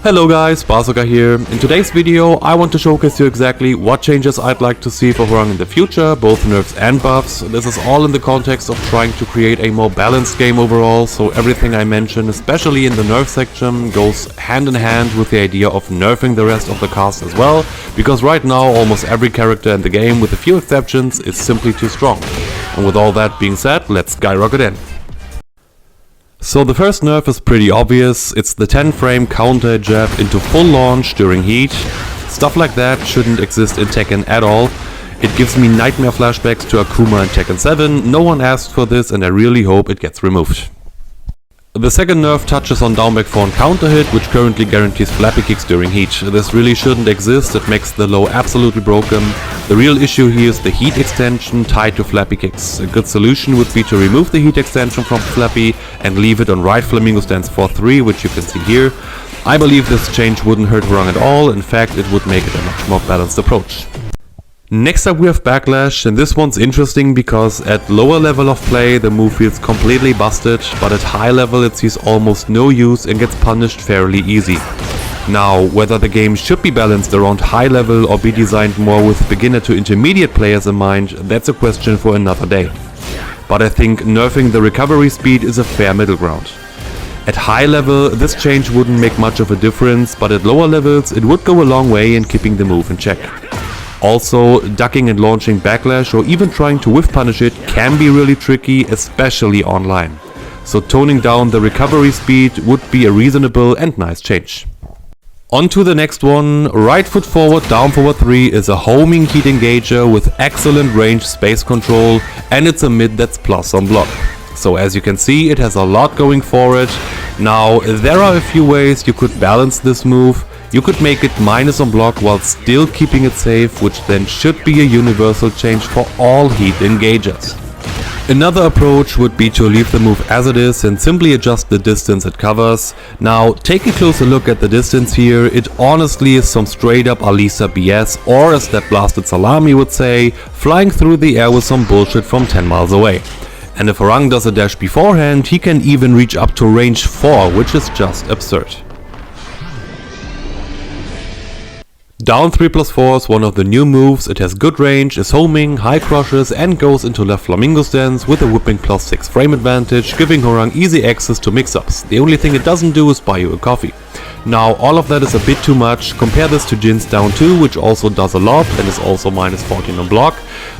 Hello guys, Bazooka here. In today's video I want to showcase you exactly what changes I'd like to see for Hwoarang in the future, both nerfs and buffs. This is all in the context of trying to create a more balanced game overall, so everything I mention, especially in the nerf section, goes hand in hand with the idea of nerfing the rest of the cast as well, because right now almost every character in the game, with a few exceptions, is simply too strong. And with all that being said, let's skyrocket in. So the first nerf is pretty obvious. It's the 10 frame counter jab into full launch during heat. Stuff like that shouldn't exist in Tekken at all. It gives me nightmare flashbacks to Akuma in Tekken 7. No one asked for this and I really hope it gets removed. The second nerf touches on down back 4 and counter hit, which currently guarantees flappy kicks during heat. This really shouldn't exist, it makes the low absolutely broken. The real issue here is the heat extension tied to flappy kicks. A good solution would be to remove the heat extension from flappy and leave it on right Flamingo stance 4-3, which you can see here. I believe this change wouldn't hurt Hwoarang at all, in fact it would make it a much more balanced approach. Next up we have Backlash, and this one's interesting because at lower level of play the move feels completely busted, but at high level it sees almost no use and gets punished fairly easy. Now, whether the game should be balanced around high level or be designed more with beginner to intermediate players in mind, that's a question for another day. But I think nerfing the recovery speed is a fair middle ground. At high level this change wouldn't make much of a difference, but at lower levels it would go a long way in keeping the move in check. Also, ducking and launching Backlash or even trying to whiff punish it can be really tricky, especially online. So toning down the recovery speed would be a reasonable and nice change. On to the next one. Right foot forward, down forward 3 is a homing heat engager with excellent range space control, and it's a mid that's plus on block. So as you can see, it has a lot going for it. Now, there are a few ways you could balance this move. You could make it minus on block while still keeping it safe, which then should be a universal change for all heat engagers. Another approach would be to leave the move as it is and simply adjust the distance it covers. Now, take a closer look at the distance here. It honestly is some straight up Alisa BS, or as that blasted Salami would say, flying through the air with some bullshit from 10 miles away. And if Hwoarang does a dash beforehand, he can even reach up to range 4, which is just absurd. Down 3+4 is one of the new moves. It has good range, is homing, high crushes and goes into left Flamingo stance with a whipping +6 frame advantage, giving Hwoarang easy access to mix-ups. The only thing it doesn't do is buy you a coffee. Now all of that is a bit too much. Compare this to Jin's down 2, which also does a lot and is also minus 14 on block.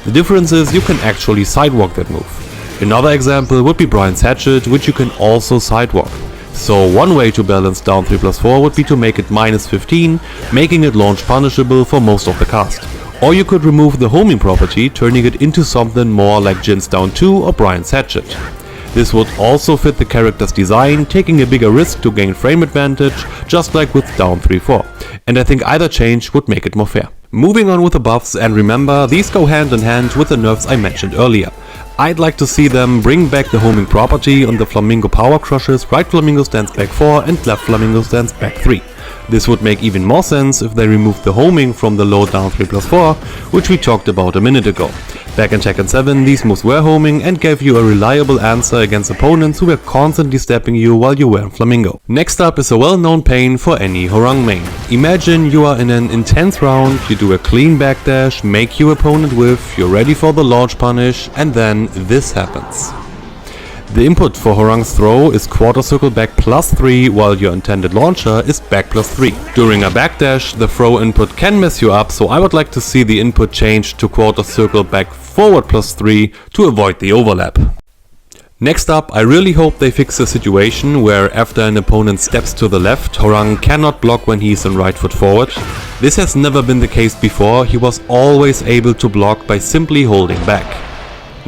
The difference is you can actually sidewalk that move. Another example would be Brian's Hatchet, which you can also sidewalk. So one way to balance down 3+4 would be to make it minus 15, making it launch punishable for most of the cast. Or you could remove the homing property, turning it into something more like Jin's down 2 or Brian's Hatchet. This would also fit the character's design, taking a bigger risk to gain frame advantage, just like with down 3-4. And I think either change would make it more fair. Moving on with the buffs, and remember, these go hand in hand with the nerfs I mentioned earlier. I'd like to see them bring back the homing property on the Flamingo power crushes, right Flamingo stands back 4 and left Flamingo stands back 3. This would make even more sense if they removed the homing from the low down 3+4, which we talked about a minute ago. Back in Tekken 7 these moves were homing and gave you a reliable answer against opponents who were constantly stepping you while you were in Flamingo. Next up is a well-known pain for any Hwoarang main. Imagine you are in an intense round, you do a clean backdash, make your opponent whiff, you're ready for the launch punish, and then this happens. The input for Hwoarang's throw is quarter circle back +3, while your intended launcher is back +3. During a backdash, the throw input can mess you up, so I would like to see the input change to quarter circle back forward +3 to avoid the overlap. Next up, I really hope they fix the situation where after an opponent steps to the left, Hwoarang cannot block when he is in right foot forward. This has never been the case before. He was always able to block by simply holding back.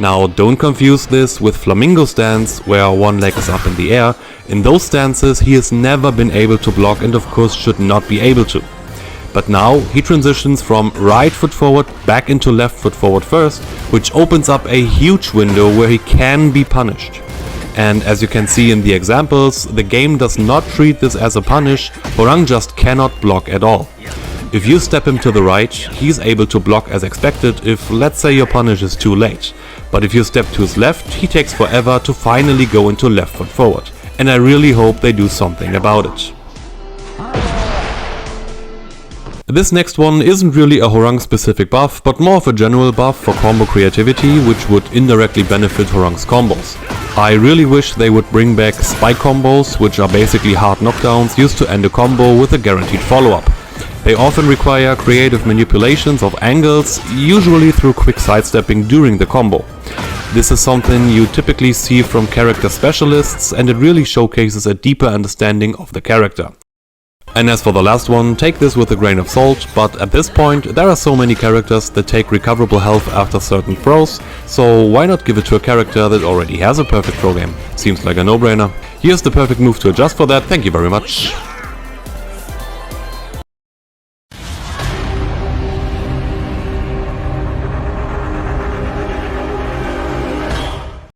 Now don't confuse this with Flamingo stance, where one leg is up in the air. In those stances he has never been able to block and of course should not be able to. But now he transitions from right foot forward back into left foot forward first, which opens up a huge window where he can be punished. And as you can see in the examples, the game does not treat this as a punish. Hwoarang just cannot block at all. If you step him to the right, he's able to block as expected if, let's say, your punish is too late. But if you step to his left, he takes forever to finally go into left foot forward. And I really hope they do something about it. This next one isn't really a Hwoarang specific buff, but more of a general buff for combo creativity, which would indirectly benefit Hwoarang's combos. I really wish they would bring back spike combos, which are basically hard knockdowns used to end a combo with a guaranteed follow-up. They often require creative manipulations of angles, usually through quick sidestepping during the combo. This is something you typically see from character specialists, and it really showcases a deeper understanding of the character. And as for the last one, take this with a grain of salt, but at this point there are so many characters that take recoverable health after certain throws, so why not give it to a character that already has a perfect throw game? Seems like a no-brainer. Here's the perfect move to adjust for that, thank you very much.